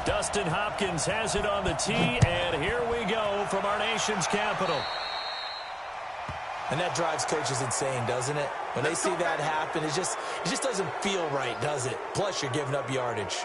Dustin Hopkins has it on the tee, and here we go from our nation's capital. And that drives coaches insane, doesn't it? When they see that happen, it just doesn't feel right, does it? Plus, you're giving up yardage.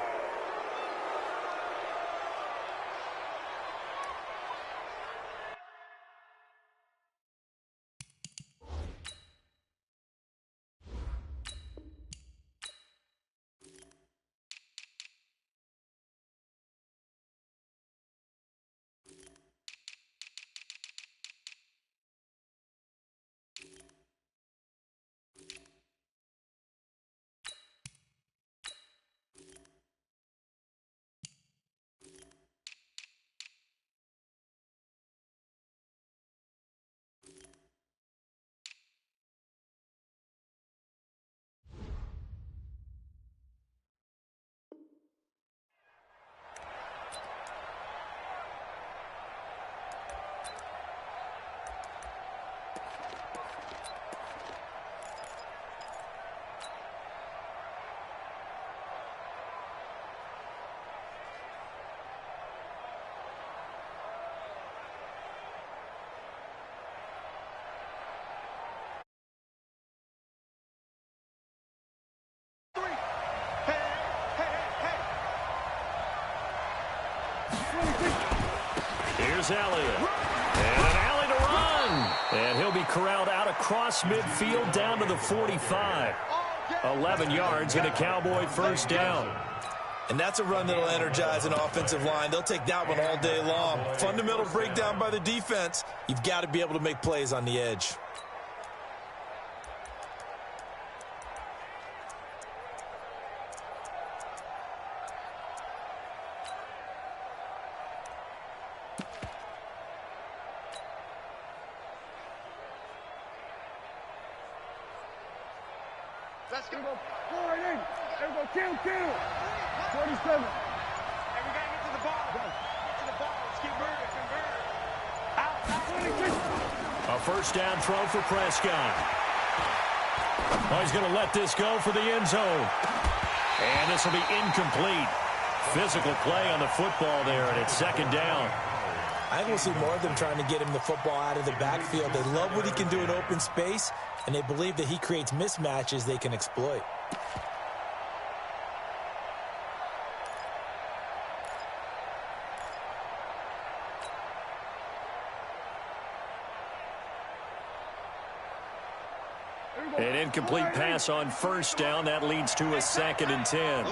Here's Elliott. And an alley to run. And he'll be corralled out across midfield down to the 45. 11 yards and a Cowboy first down. And that's a run that'll energize an offensive line. They'll take that one all day long. Fundamental breakdown by the defense. You've got to be able to make plays on the edge. Let's go. Forward in. There we go. Kill. 47. And we got to get to the ball. Get to the ball. Let's keep moving. Convert. Out. A first down throw for Prescott. Oh, he's going to let this go for the end zone. And this will be incomplete. Physical play on the football there, and it's second down. I think we'll see more of them trying to get him the football out of the backfield. They love what he can do in open space, and they believe that he creates mismatches they can exploit. An incomplete pass on first down. That leads to a 2nd and 10.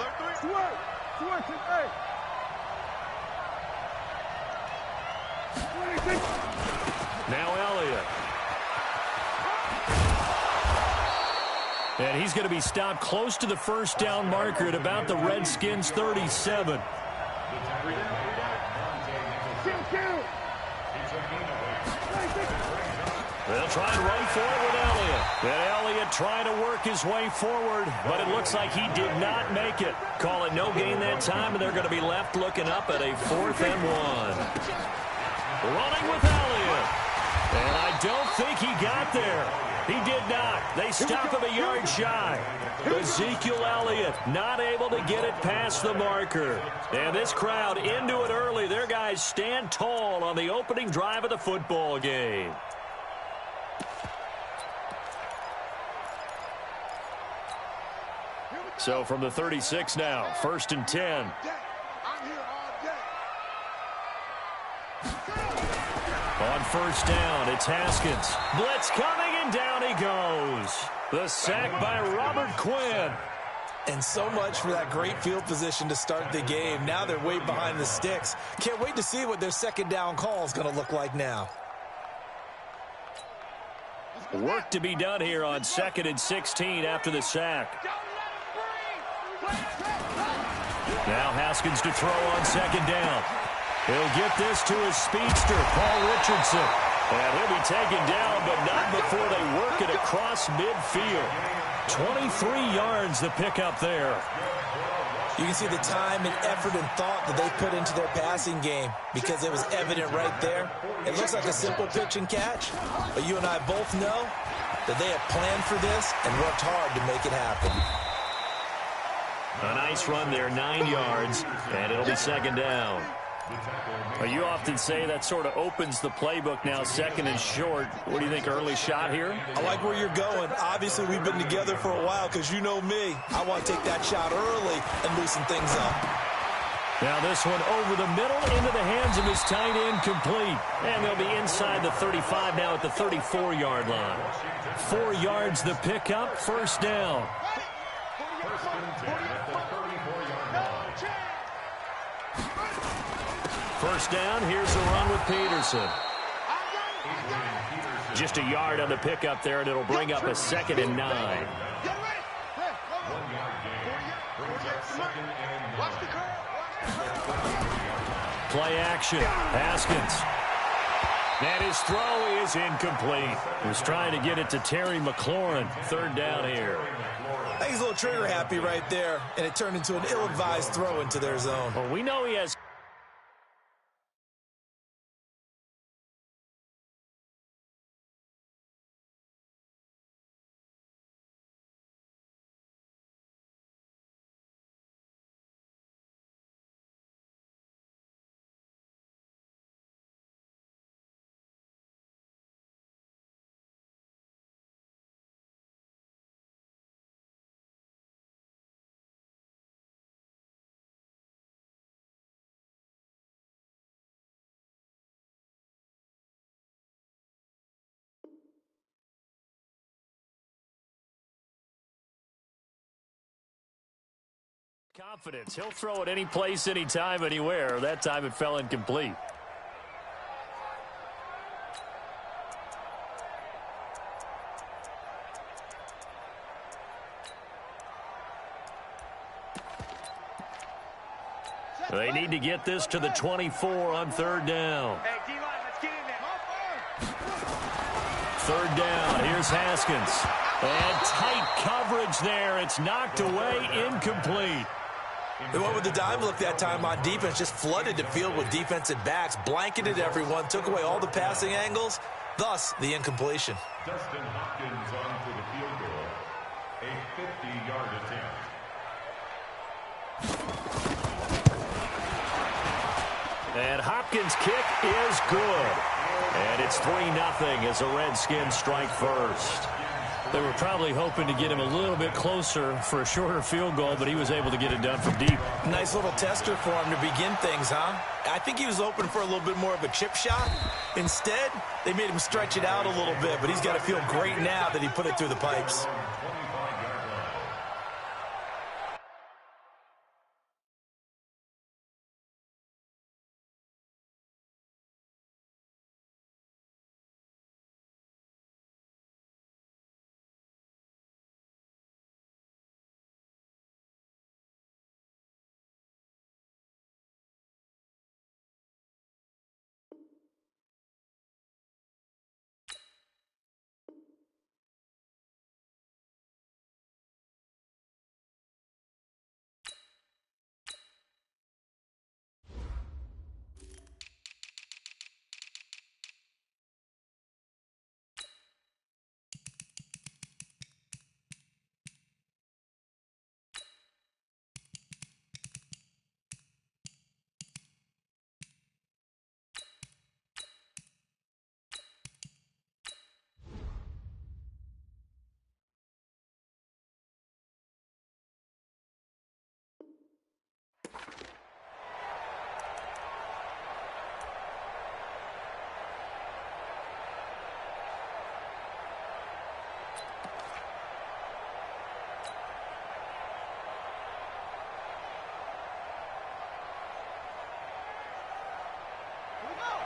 Now Elliott. And he's going to be stopped close to the first down marker at about the Redskins' 37. They'll try and run forward with Elliott. And Elliott trying to work his way forward, but it looks like he did not make it. Call it no gain that time, and they're going to be left looking up at a 4th and 1. Running with Elliott. And I don't think he got there. He did not. They stop him a yard shy. Ezekiel Elliott not able to get it past the marker. And this crowd into it early. Their guys stand tall on the opening drive of the football game. So from the 36 now, 1st and 10. On first down, it's Haskins. Blitz coming, and down he goes. The sack by Robert Quinn. And so much for that great field position to start the game. Now they're way behind the sticks. Can't wait to see what their second down call is going to look like now. Work to be done here on 2nd and 16 after the sack. Now Haskins to throw on 2nd down. He'll get this to his speedster, Paul Richardson. And he'll be taken down, but not before they work it across midfield. 23 yards the pickup there. You can see the time and effort and thought that they put into their passing game because it was evident right there. It looks like a simple pitch and catch, but you and I both know that they have planned for this and worked hard to make it happen. A nice run there, 9 yards, and it'll be second down. Well, you often say that sort of opens the playbook now, second and short. What do you think, early shot here? I like where you're going. Obviously, we've been together for a while because you know me. I want to take that shot early and loosen things up. Now this one over the middle into the hands of his tight end, complete. And they'll be inside the 35 now at the 34-yard line. 4 yards the pickup, first down. First down, here's the run with Peterson. Just a yard on the pickup there, and it'll bring up a 2nd and 9. Play action, Haskins. And his throw is incomplete. He was trying to get it to Terry McLaurin. Third down here. I think he's a little trigger happy right there, and it turned into an ill-advised throw into their zone. Well, we know he has... confidence. He'll throw it any place, anytime, anywhere. That time it fell incomplete. They need to get this to the 24 on third down. Hey, D-line, let's get in there. Third down. Here's Haskins. And tight coverage there. It's knocked away, incomplete. They went with the dime look that time on defense, just flooded the field with defensive backs, blanketed everyone, took away all the passing angles, thus the incompletion. Dustin Hopkins on for the field goal, a 50-yard attempt. And Hopkins' kick is good. And it's 3-0 as the Redskins strike first. They were probably hoping to get him a little bit closer for a shorter field goal, but he was able to get it done from deep. Nice little tester for him to begin things, huh? I think he was open for a little bit more of a chip shot. Instead, they made him stretch it out a little bit, but he's got to feel great now that he put it through the pipes.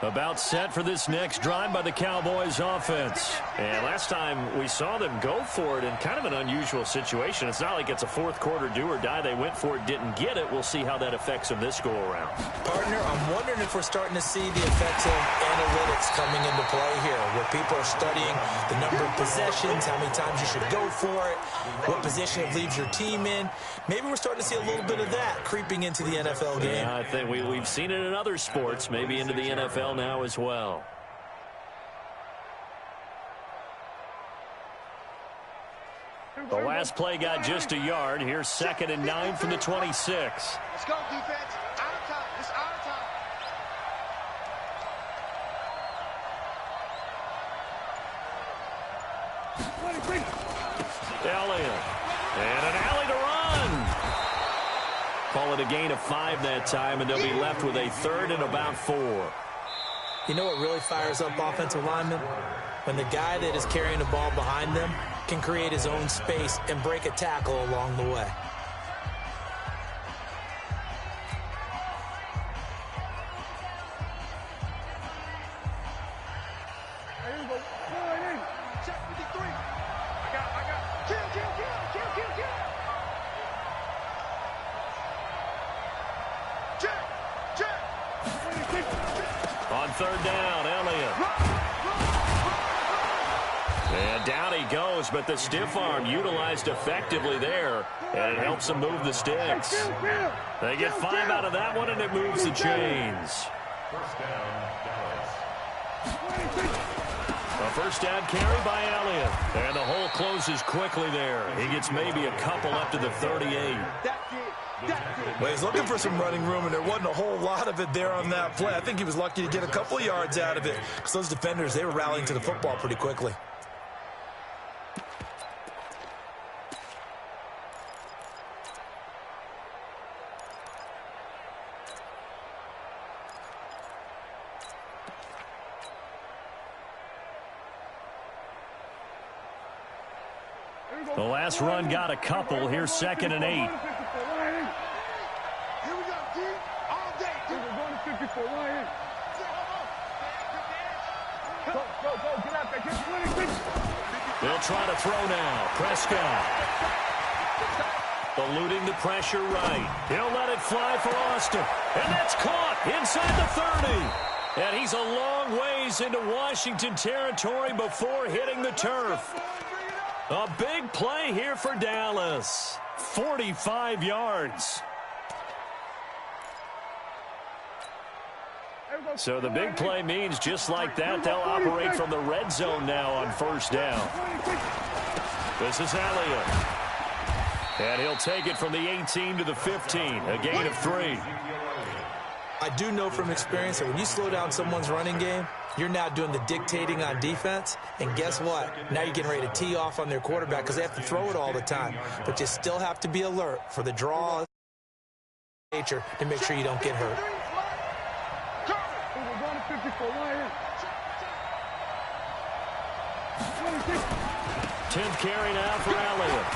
About set for this next drive by the Cowboys offense. And last time we saw them go for it in kind of an unusual situation. It's not like it's a fourth quarter do or die. They went for it, didn't get it. We'll see how that affects them this go-around. Partner, I'm wondering if we're starting to see the effects of analytics coming into play here, where people are studying the number of possessions, how many times you should go for it, what position it leaves your team in. Maybe we're starting to see a little bit of that creeping into the NFL game. Yeah, I think we've seen it in other sports, maybe into the NFL now as well. The last play got just a yard. Here's 2nd and 9 from the 26. Let's go, defense. Out of time. It's out of time. Elliott. And an alley to run. Call it a gain of 5 that time, and they'll be left with a 3rd and about 4. You know what really fires up offensive linemen? When the guy that is carrying the ball behind them can create his own space and break a tackle along the way. On 3rd down, Elliott. And down he goes, but the stiff arm utilized effectively there, and it helps him move the sticks. They get 5 out of that one, and it moves the chains. First down, Dallas. A first down carry by Elliott. And the hole closes quickly there. He gets maybe a couple up to the 38. Well, he's looking for some running room, and there wasn't a whole lot of it there on that play. I think he was lucky to get a couple of yards out of it, because those defenders, they were rallying to the football pretty quickly. The last run got a couple. Here's 2nd and 8. Here we go, D. All day. We're going to 54. Ryan. Go, get out there. Get 26. They'll try to throw now. Prescott. Eluding the pressure right. He'll let it fly for Austin. And that's caught inside the 30. And he's a long ways into Washington territory before hitting the turf. A big play here for Dallas. 45 yards. So the big play means just like that, they'll operate from the red zone now on 1st down. This is Elliott. And he'll take it from the 18 to the 15, a gain of 3. I do know from experience that when you slow down someone's running game, you're now doing the dictating on defense. And guess what? Now you're getting ready to tee off on their quarterback because they have to throw it all the time. But you still have to be alert for the draw nature to make sure you don't get hurt. We're going to 54. Ryan. 10th carry now for Elliott.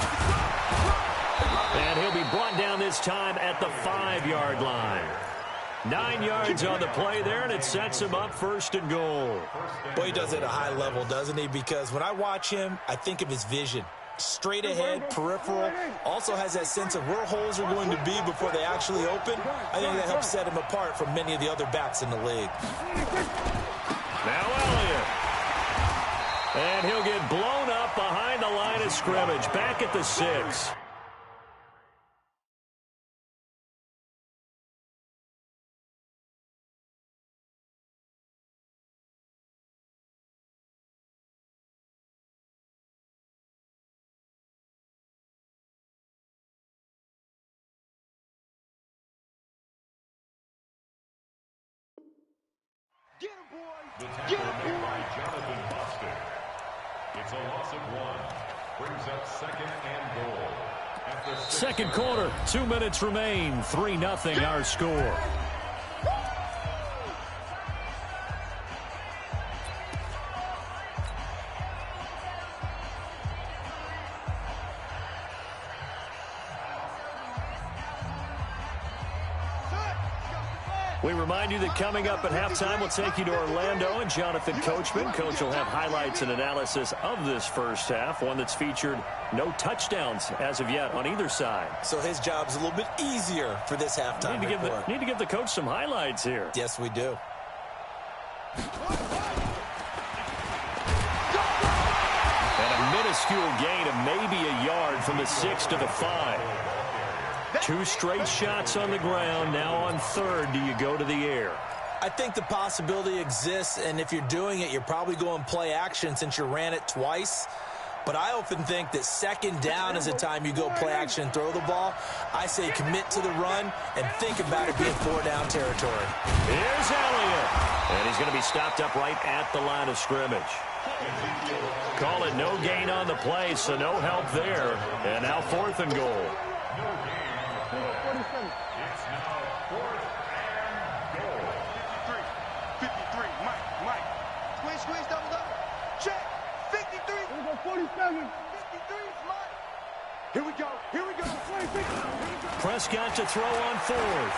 And he'll be brought down this time at the 5-yard line. 9 yards on the play there, and it sets him up 1st and goal. Boy, he does it at a high level, doesn't he? Because when I watch him, I think of his vision. Straight ahead, peripheral, also has that sense of where holes are going to be before they actually open. I think that helps set him apart from many of the other backs in the league. Now Elliott. And he'll get blown up behind the line of scrimmage, back at the 6. The tackle made by Jonathan Bostic. It's a loss of 1. Brings up 2nd and goal. At the 2nd quarter, 2 minutes remain. 3-0 our score. We remind you that coming up at halftime, we'll take you to Orlando and Jonathan Coachman. Coach will have highlights and analysis of this first half, one that's featured no touchdowns as of yet on either side. So his job's a little bit easier for this halftime report. Need to give the coach some highlights here. Yes, we do. And a minuscule gain of maybe a yard from the 6 to the 5. 2 straight shots on the ground. Now on 3rd, do you go to the air? I think the possibility exists, and if you're doing it, you're probably going play action since you ran it twice. But I often think that second down is the time you go play action and throw the ball. I say commit to the run and think about it being 4-down territory. Here's Elliott. And he's going to be stopped up right at the line of scrimmage. Call it no gain on the play, so no help there. And now 4th and goal. It's now 4th and goal. 53, Mike. Squeeze, double. Check. 53. Here we go, 47. 53 is mine. Here we go. 26. Prescott to throw on 4th.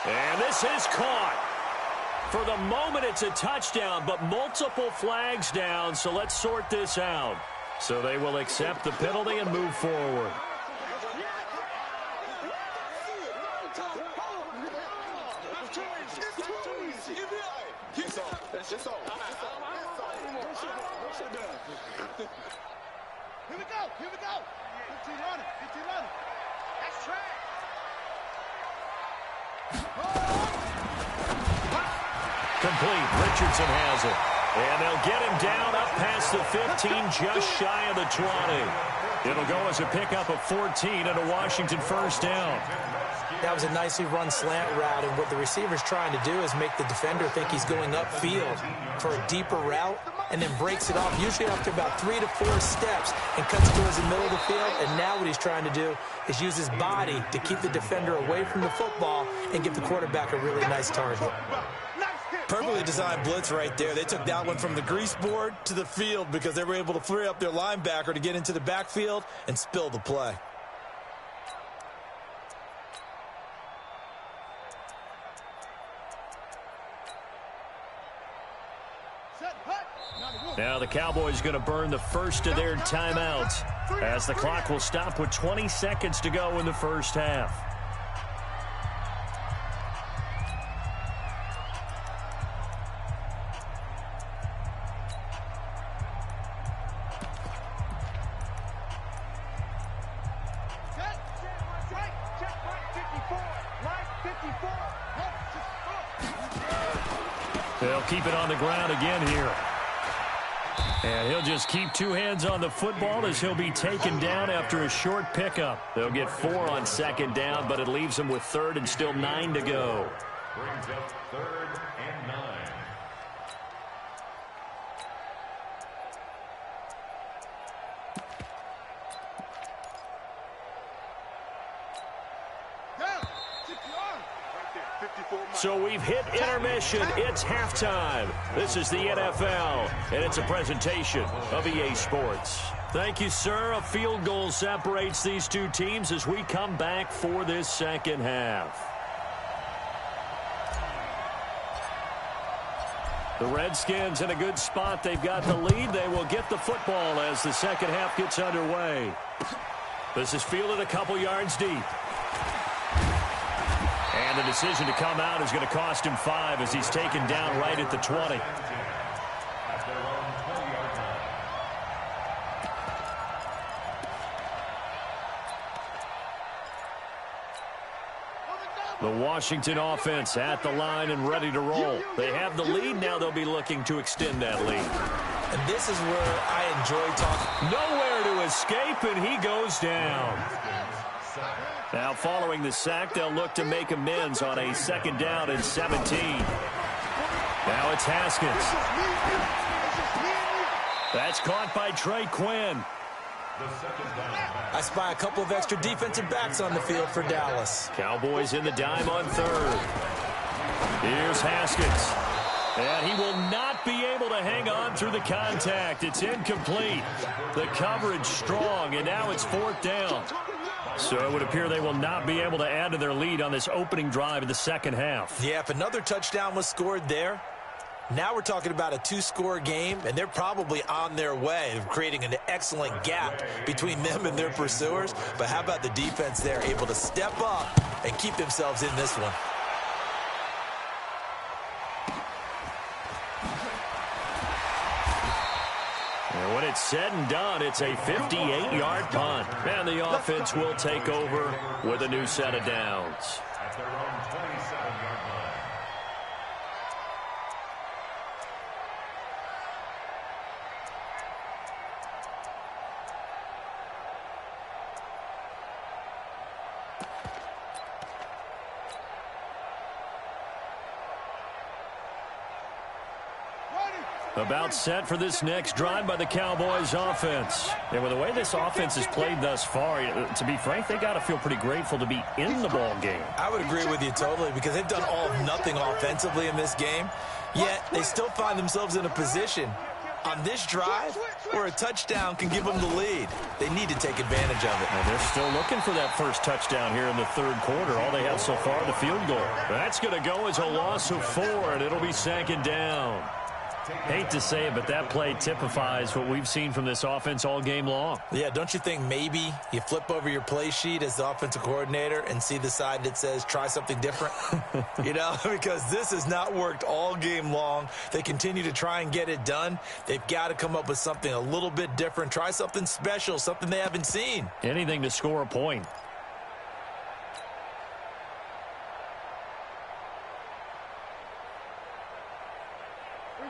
And this is caught. For the moment, it's a touchdown, but multiple flags down, so let's sort this out. So they will accept the penalty and move forward. Here we go. 15 on it. That's trash. Complete. Richardson has it. And they'll get him down up past the 15, just shy of the 20. It'll go as a pickup of 14 and a Washington first down. That was a nicely run slant route, and what the receiver's trying to do is make the defender think he's going upfield for a deeper route, and then breaks it off, usually after about 3 to 4 steps, and cuts towards the middle of the field. And now what he's trying to do is use his body to keep the defender away from the football and give the quarterback a really nice target. Perfectly designed blitz right there. They took that one from the grease board to the field because they were able to free up their linebacker to get into the backfield and spill the play. Now the Cowboys going to burn the first of their timeouts as the clock will stop with 20 seconds to go in the first half. They'll keep it on the ground again here. And he'll just keep 2 hands on the football as he'll be taken down after a short pickup. They'll get 4 on second down, but it leaves them with 3rd and still 9 to go. Brings up 3rd and 9. So we've hit intermission. It's halftime. This is the NFL, and it's a presentation of EA Sports. Thank you, sir. A field goal separates these two teams as we come back for this second half. The Redskins in a good spot. They've got the lead. They will get the football as the second half gets underway. This is fielded a couple yards deep. And the decision to come out is going to cost him 5 as he's taken down right at the 20. The Washington offense at the line and ready to roll. They have the lead. Now they'll be looking to extend that lead. And this is where I enjoy talking. Nowhere to escape, and he goes down. Now following the sack, they'll look to make amends on a 2nd down and 17. Now it's Haskins. That's caught by Trey Quinn. I spy a couple of extra defensive backs on the field for Dallas. Cowboys in the dime on 3rd. Here's Haskins. And he will not be able to hang on through the contact. It's incomplete. The coverage strong, and now it's 4th down. So it would appear they will not be able to add to their lead on this opening drive of the second half. Yeah, if another touchdown was scored there, now we're talking about a 2-score game, and they're probably on their way of creating an excellent gap between them and their pursuers. But how about the defense there, able to step up and keep themselves in this one? And when it's said and done, it's a 58-yard punt. And the offense will take over with a new set of downs. At their own 27-yard line. About set for this next drive by the Cowboys offense. And with the way this offense has played thus far, to be frank, they got to feel pretty grateful to be in the ball game. I would agree with you totally because they've done all of nothing offensively in this game, yet they still find themselves in a position on this drive where a touchdown can give them the lead. They need to take advantage of it. And they're still looking for that first touchdown here in the third quarter. All they have so far, the field goal. That's going to go as a loss of 4, and it'll be second down. Hate to say it, but that play typifies what we've seen from this offense all game long. Yeah, don't you think maybe you flip over your play sheet as the offensive coordinator and see the side that says try something different? You know, because this has not worked all game long. They continue to try and get it done. They've got to come up with something a little bit different. Try something special, something they haven't seen. Anything to score a point.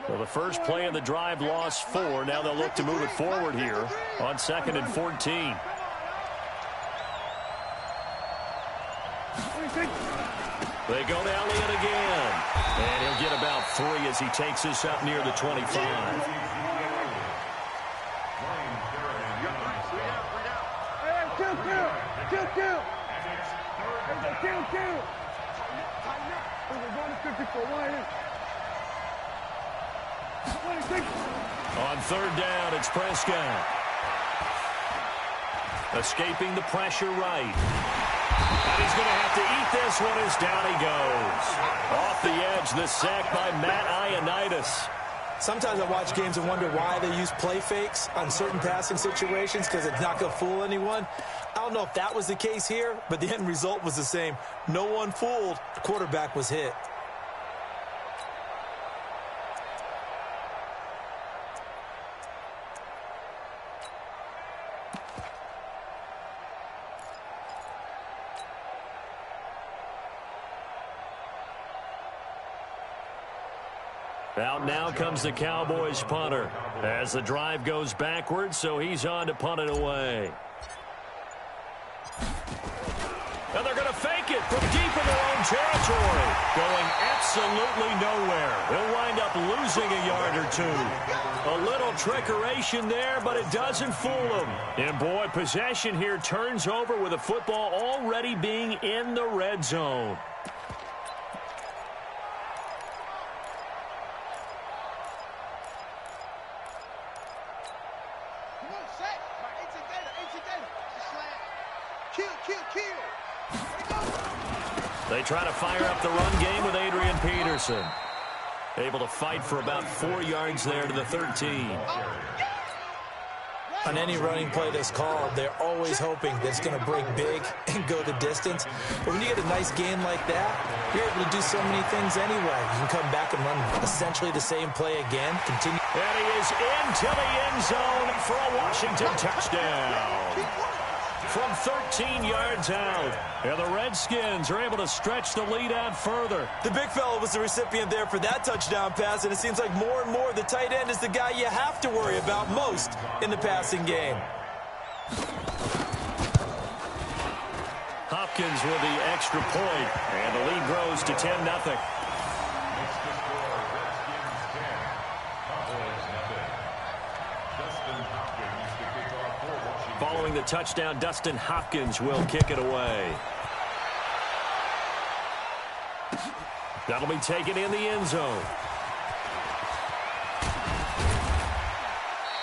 Well, the first play of the drive lost 4. Now they'll look to move it forward here on 2nd and 14. They go to Elliott again. And he'll get about 3 as he takes this up near the 25. On 3rd down, it's Prescott. Escaping the pressure right. And he's going to have to eat this one as down he goes. Off the edge, the sack by Matt Ioannidis. Sometimes I watch games and wonder why they use play fakes on certain passing situations because it's not going to fool anyone. I don't know if that was the case here, but the end result was the same. No one fooled. The quarterback was hit. Out now comes the Cowboys punter as the drive goes backwards, so he's on to punt it away. And they're going to fake it from deep in their own territory. Going absolutely nowhere. He'll wind up losing a yard or 2. A little trickeration there, but it doesn't fool him. And boy, possession here turns over with the football already being in the red zone. They try to fire up the run game with Adrian Peterson. Able to fight for about 4 yards there to the 13. On any running play that's called, they're always hoping that it's going to break big and go the distance. But when you get a nice game like that, you're able to do so many things anyway. You can come back and run essentially the same play again. Continue. And he is into the end zone for a Washington touchdown. From 13 yards out. And the Redskins are able to stretch the lead out further. The big fella was the recipient there for that touchdown pass, and it seems like more and more the tight end is the guy you have to worry about most in the passing game. Hopkins with the extra point, and the lead grows to 10-0. Following the touchdown, Dustin Hopkins will kick it away. That'll be taken in the end zone.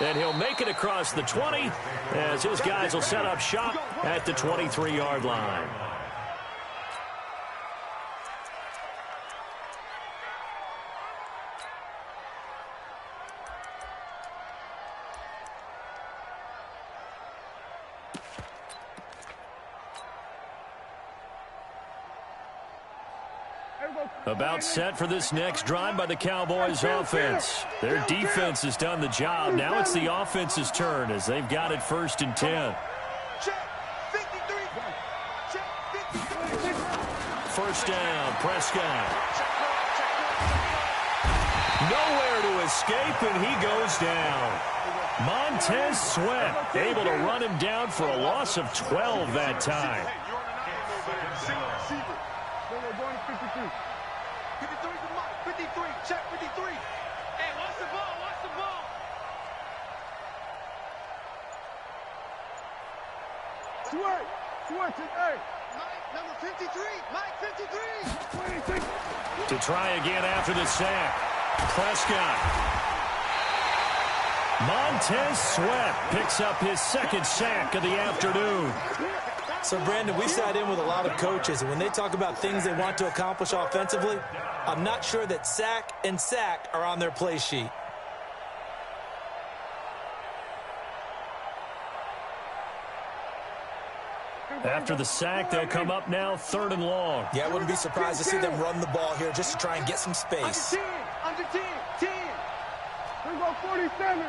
And he'll make it across the 20 as his guys will set up shop at the 23-yard line. About set for this next drive by the Cowboys offense. Their defense has done the job. Now it's the offense's turn as they've got it 1st and 10. First down, Prescott. Nowhere to escape, and he goes down. Montez Sweat able to run him down for a loss of 12 that time. 53, check 53. Hey, watch the ball, watch Switch it, hey. Mike, number 53. Mike, 53. To try again after the sack. Prescott. Montez Sweat picks up his second sack of the afternoon. So, Brandon, we sat in with a lot of coaches, and when they talk about things they want to accomplish offensively, I'm not sure that sack and sack are on their play sheet. After the sack, they'll come up now 3rd and long. Yeah, I wouldn't be surprised to see them run the ball here just to try and get some space. Under 10. We go 47.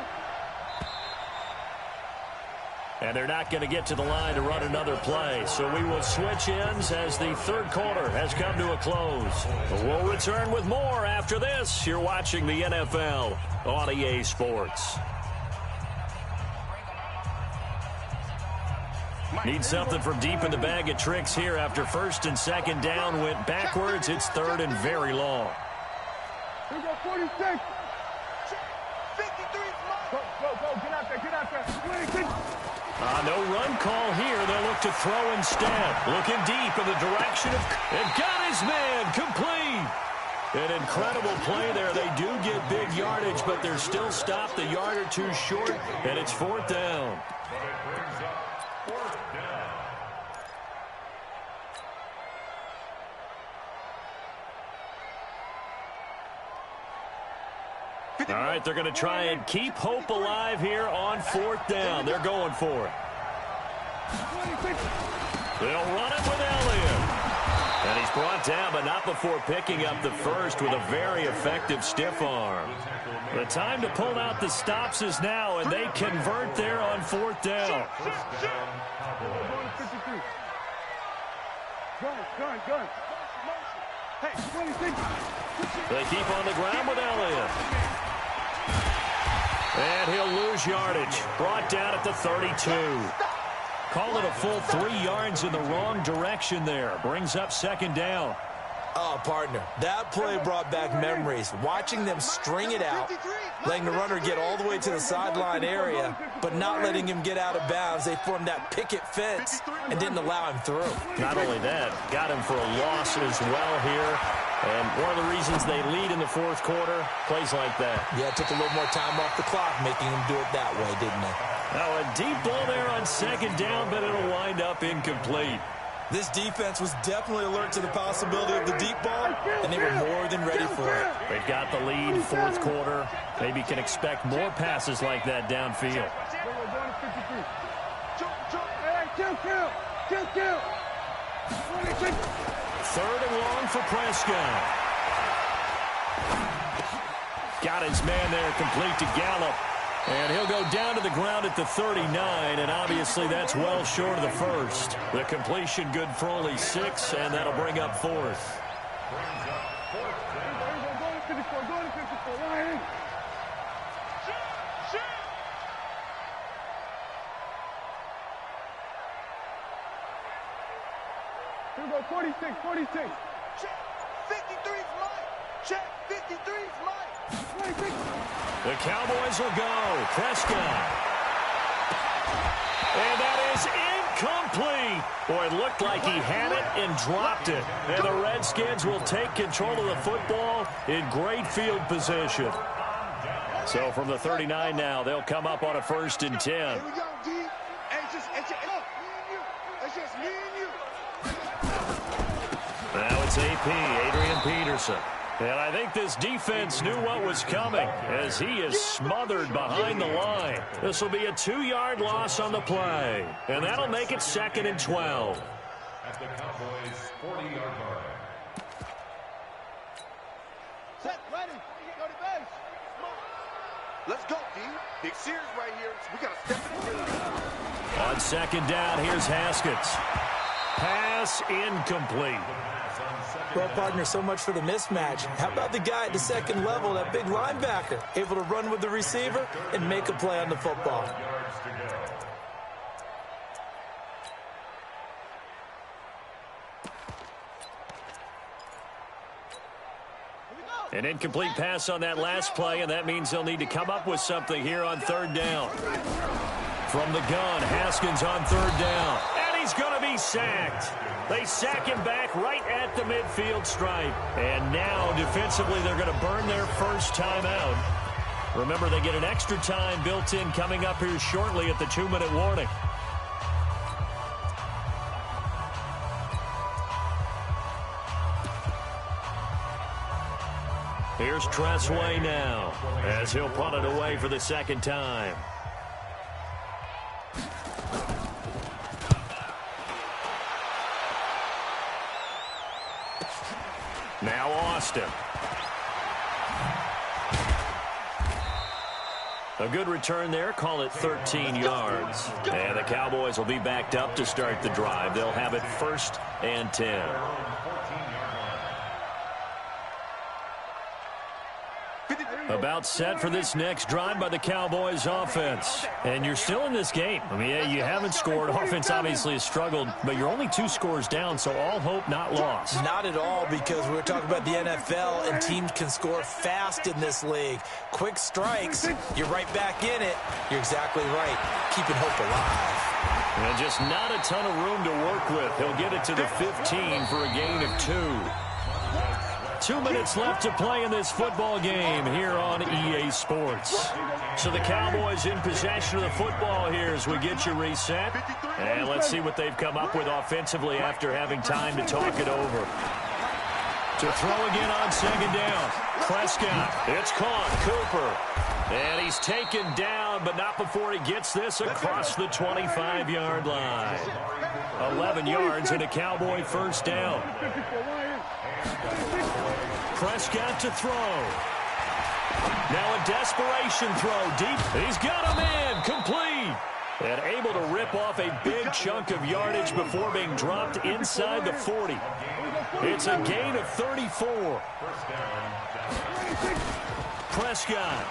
And they're not going to get to the line to run another play. So we will switch ends as the third quarter has come to a close. We'll return with more after this. You're watching the NFL on EA Sports. Need something from deep in the bag of tricks here after 1st and 2nd down went backwards. It's 3rd and very long. We go 46. 53. Go, get out there. 26. No run call here. They'll look to throw instead. Looking deep in the direction of... And got his man complete. An incredible play there. They do get big yardage, but they're still stopped a yard or two short, and it's 4th down. But it brings up 4th down. All right, they're going to try and keep hope alive here on 4th down. They're going for it. They'll run it with Elliott. And he's brought down, but not before picking up the first with a very effective stiff arm. The time to pull out the stops is now, and they convert there on 4th down. Gun. Hey, 26. They keep on the ground with Elliott. And he'll lose yardage. Brought down at the 32. Call it a full 3 yards in the wrong direction there. Brings up 2nd down. Oh, partner, that play brought back memories. Watching them string it out, letting the runner get all the way to the sideline area, but not letting him get out of bounds. They formed that picket fence and didn't allow him through. Not only that, got him for a loss as well here. And one of the reasons they lead in the 4th quarter, plays like that. Yeah, it took a little more time off the clock, making him do it that way, didn't it? Now a deep ball there on 2nd down, but it'll wind up incomplete. This defense was definitely alert to the possibility of the deep ball, and they were more than ready for it. They've got the lead, 4th quarter. Maybe can expect more passes like that downfield. Kill. 3rd and long for Prescott. Got his man there, complete to Gallup. And he'll go down to the ground at the 39, and obviously that's well short of the first. The completion good for only 6, and that'll bring up 4th. Go to 54. Ryan. Shoot. Here we go, 46. Check. 53's mine. Check. 53's mine. 26. The Cowboys will go. Prescott. And that is incomplete. Boy, it looked like he had it and dropped it. And the Redskins will take control of the football in great field position. So from the 39 now, they'll come up on a 1st and 10. Here we go, D. It's just me and you. Now it's AP, Adrian Peterson. And I think this defense knew what was coming as he is smothered behind the line. This will be a 2-yard loss on the play. And that'll make it 2nd and 12. At the Cowboys' 40-yard line. Set, ready. Go to base. Let's go, D. Big series right here. We got to step it in. On 2nd down, here's Haskins. Pass incomplete. Well, partner, so much for the mismatch. How about the guy at the 2nd level, that big linebacker, able to run with the receiver and make a play on the football? An incomplete pass on that last play, and that means they'll need to come up with something here on 3rd down. From the gun, Haskins on 3rd down. And And he's going to be sacked. They sack him back right at the midfield stripe. And now, defensively, they're going to burn their first timeout. Remember, they get an extra time built in coming up here shortly at the 2-minute warning. Here's Tressway now, as he'll punt it away for the second time. Now Austin. A good return there. Call it 13 yards. And the Cowboys will be backed up to start the drive. They'll have it 1st and 10. About set for this next drive by the Cowboys offense. And you're still in this game. I mean, yeah, you haven't scored. Offense obviously has struggled, but you're only 2 scores down, so all hope not lost. Not at all, because we're talking about the NFL, and teams can score fast in this league. Quick strikes, you're right back in it. You're exactly right. Keeping hope alive. And just not a ton of room to work with. He'll get it to the 15 for a gain of 2. 2 minutes left to play in this football game here on EA Sports. So the Cowboys in possession of the football here as we get you reset. And let's see what they've come up with offensively after having time to talk it over. To throw again on second down. Prescott. It's caught. Cooper. And he's taken down, but not before he gets this across the 25-yard line. 11 yards and a Cowboy first down. Prescott to throw. Now a desperation throw deep. He's got him in. Complete. And able to rip off a big chunk of yardage before being dropped inside the 40. It's a gain of 34. Prescott.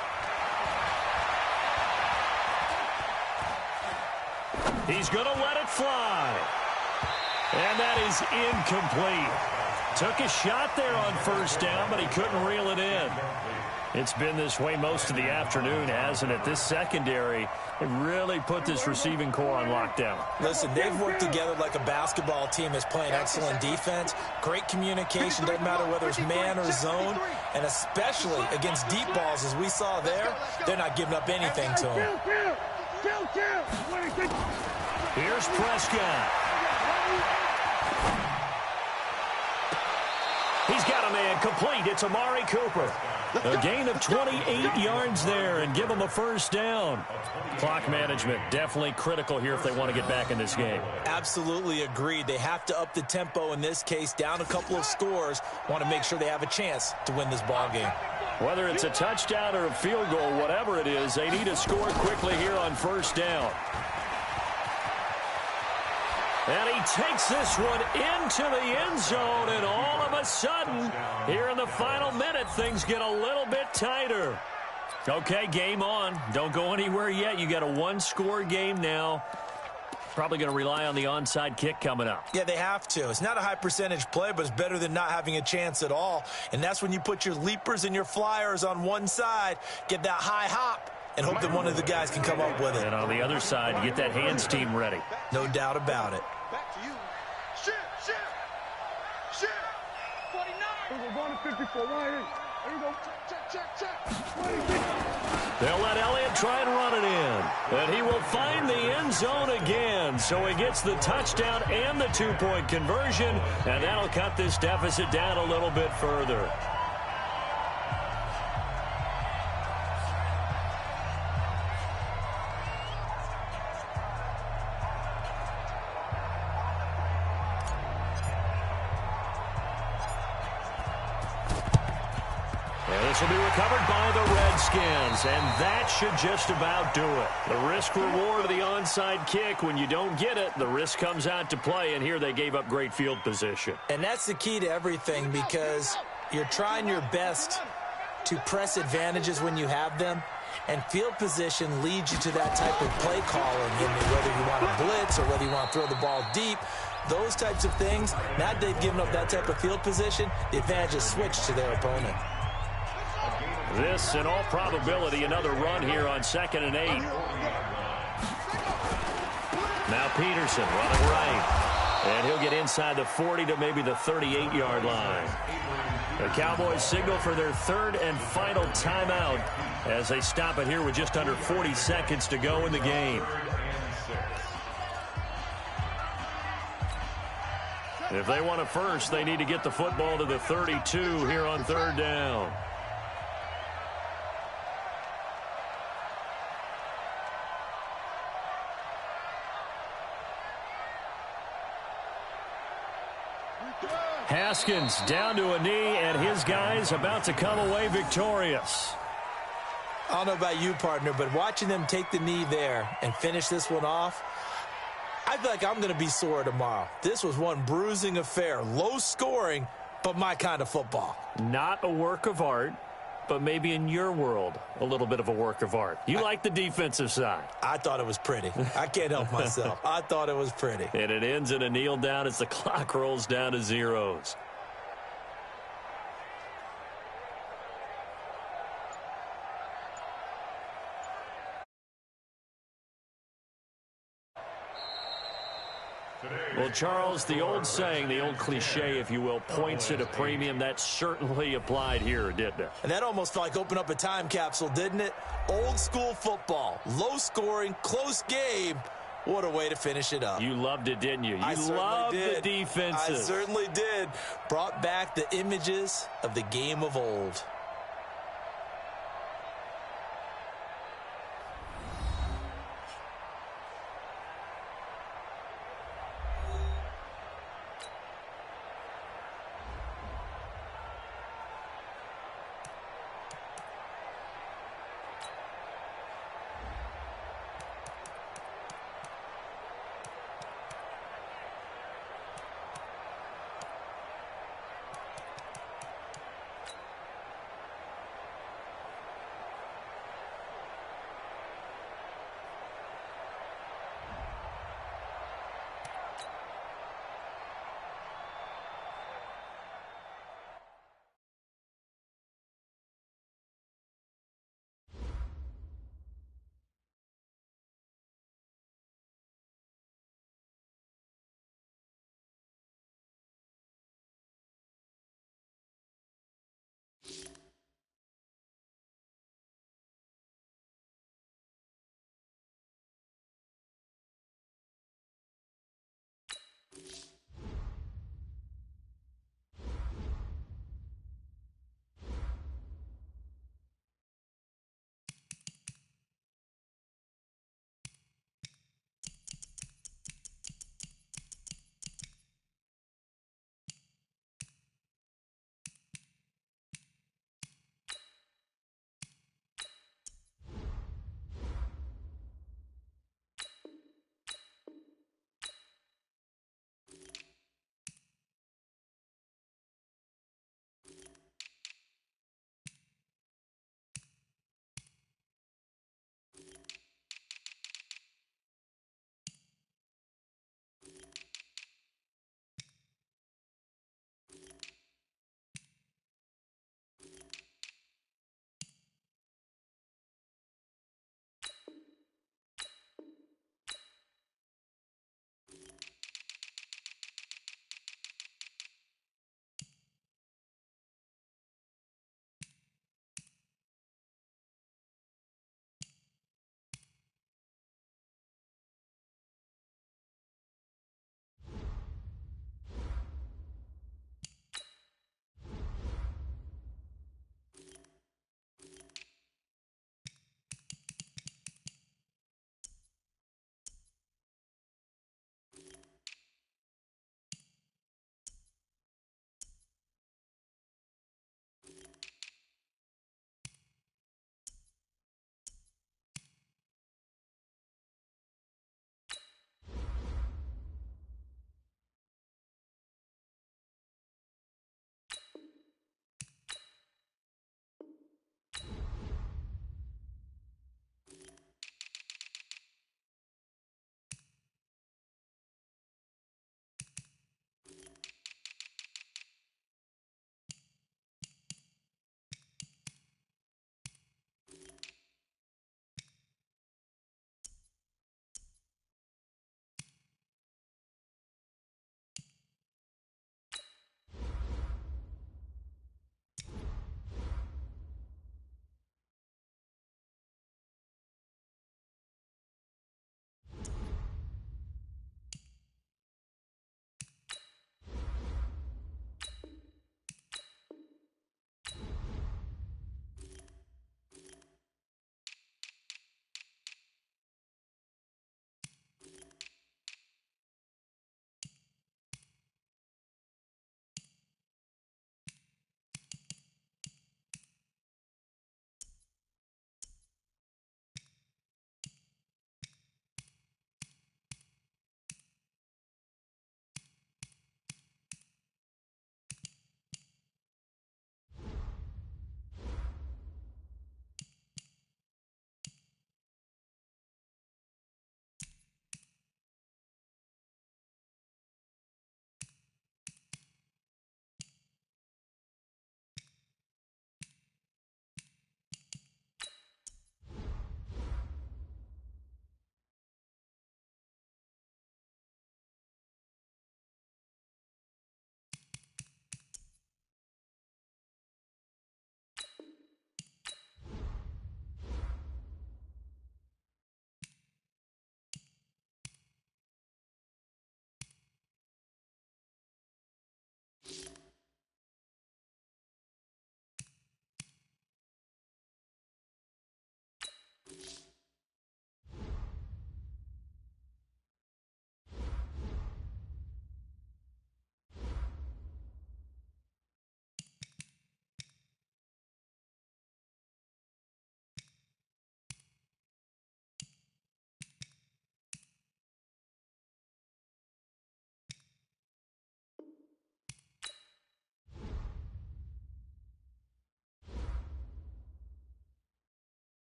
He's going to let it fly. And that is incomplete. Took a shot there on first down, but he couldn't reel it in. It's been this way most of the afternoon, hasn't it? This secondary, it really put this receiving core on lockdown. Listen, they've worked together like a basketball team that's playing excellent defense. Great communication, doesn't matter whether it's man or zone. And especially against deep balls, as we saw there, they're not giving up anything to him. Here's Prescott. He's got a man complete. It's Amari Cooper. A gain of 28 yards there and give him a first down. Clock management definitely critical here if they want to get back in this game. Absolutely agreed. They have to up the tempo in this case, down a couple of scores. Want to make sure they have a chance to win this ball game. Whether it's a touchdown or a field goal, whatever it is, they need to score quickly here on first down. And he takes this one into the end zone, and all of a sudden, here in the final minute, things get a little bit tighter. Okay, game on. Don't go anywhere yet. You got a 1-score game now. Probably going to rely on the onside kick coming up. Yeah, they have to. It's not a high percentage play, but it's better than not having a chance at all. And that's when you put your leapers and your flyers on one side, get that high hop, and hope that one of the guys can come up with it. And on the other side, you get that hands team ready. No doubt about it. Back to you. Shift. 49. We're going to 54. There you go. Check. They'll let Elliott try and run it in. And he will find the end zone again. So he gets the touchdown and the 2-point conversion. And that'll cut this deficit down a little bit further. This will be recovered by the Redskins, and that should just about do it. The risk-reward of the onside kick, when you don't get it, the risk comes out to play, and here they gave up great field position. And that's the key to everything, because you're trying your best to press advantages when you have them, and field position leads you to that type of play calling, whether you want to blitz or whether you want to throw the ball deep. Those types of things, now that they've given up that type of field position, the advantage is switched to their opponent. This, in all probability, another run here on 2nd and 8. Now Peterson running right. And he'll get inside the 40 to maybe the 38-yard line. The Cowboys signal for their third and final timeout as they stop it here with just under 40 seconds to go in the game. If they want a first, they need to get the football to the 32 here on third down. Haskins down to a knee, and his guys about to come away victorious. I don't know about you, partner, but watching them take the knee there and finish this one off, I feel like I'm going to be sore tomorrow. This was one bruising affair. Low scoring, but my kind of football. Not a work of art, but maybe in your world, a little bit of a work of art. You like the defensive side. I thought it was pretty. I can't help myself. I thought it was pretty. And it ends in a kneel down as the clock rolls down to zeros. Well, Charles, the old saying, the old cliche, if you will, points at a premium. That certainly applied here, didn't it? And that almost felt like opened up a time capsule, didn't it? Old school football, low scoring, close game. What a way to finish it up. You loved it, didn't you? You loved the defenses. I certainly did. Brought back the images of the game of old.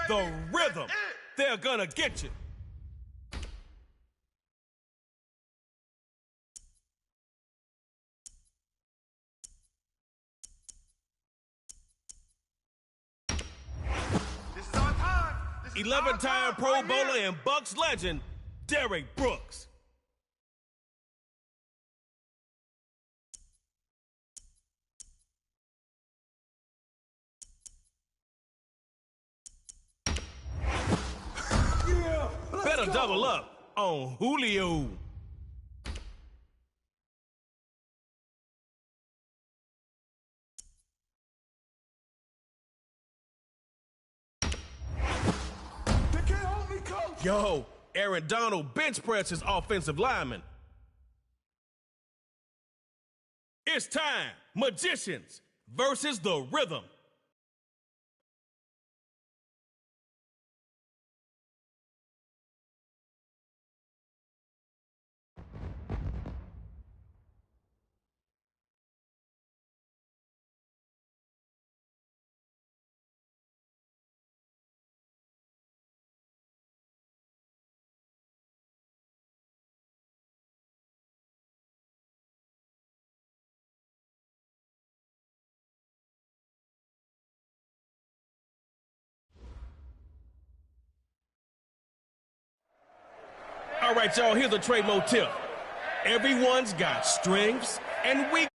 the rhythm. They're gonna get you. This is our time. 11-time Pro Bowler and Bucks legend, Derrick Brooks. Better double up on Julio. They can't hold me, coach. Yo, Aaron Donald bench presses offensive lineman. It's time. Magicians versus the rhythm. All right, y'all, here's a trade motif. Everyone's got strengths and weaknesses.